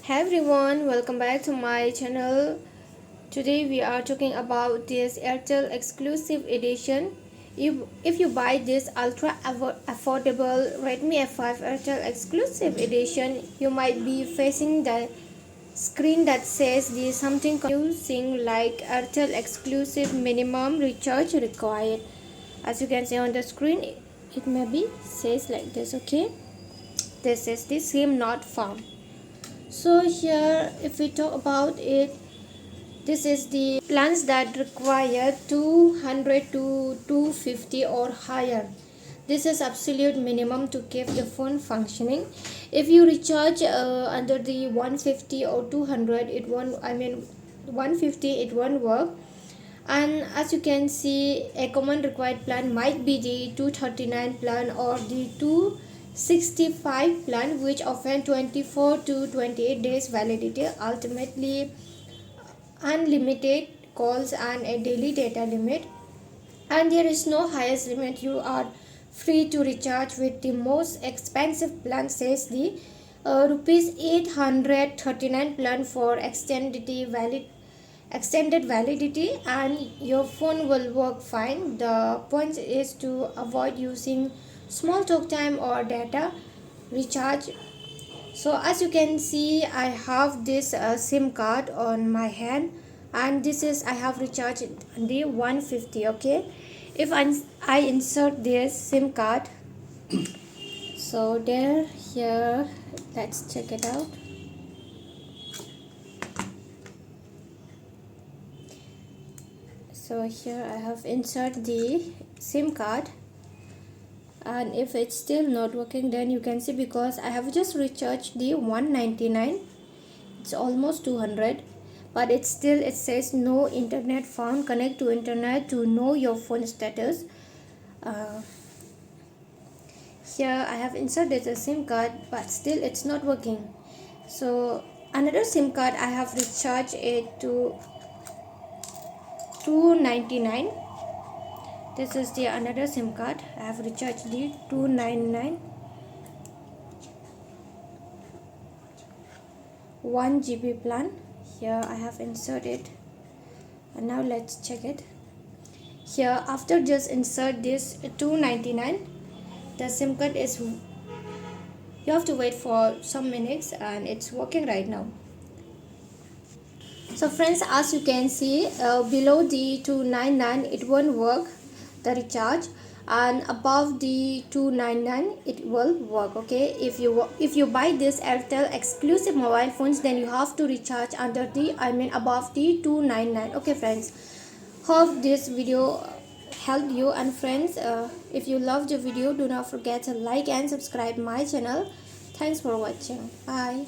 Hey everyone, welcome back to my channel. Today we are talking about this Airtel exclusive edition. If you buy this ultra affordable Redmi F5 Airtel exclusive edition, you might be facing the screen that says the something confusing like Airtel exclusive minimum recharge required. As you can see on the screen, it maybe says like this, okay? This is the SIM not found. So here if we talk about it, this is the plans that require 200 to 250 or higher. This is absolute minimum to keep the phone functioning. If you recharge under the 150 or 200, it won't, 150 it won't work. And as you can see, a common required plan might be the 239 plan or the 265 plan, which offer 24 to 28 days validity, ultimately unlimited calls and a daily data limit. And there is no highest limit. You are free to recharge with the most expensive plan, says the rupees 839 plan for extended validity, and your phone will work fine. The point is to avoid using small talk time or data recharge. So as you can see, I have this SIM card on my hand, and this is I have recharged the 150. Okay, if I insert this SIM card, so here, let's check it out. So here I have inserted the SIM card, and if it's still not working, then you can see, because I have just recharged the 199, it's almost 200, but it says no internet found, connect to internet to know your phone status. Here I have inserted a SIM card, but still it's not working. So another SIM card, I have recharged it to 299. This is the another SIM card. I have recharged the 299, 1 GB plan. Here I have inserted, and now let's check it. Here after just insert this 299, the SIM card is, you have to wait for some minutes, and it's working right now. So friends, as you can see, below the 299 it won't work, the recharge, and above the 299 it will work. Okay, if you buy this Airtel exclusive mobile phones, then you have to recharge under the above the 299. Okay friends, hope this video helped you. And friends, if you loved the video, do not forget to like and subscribe my channel. Thanks for watching. Bye.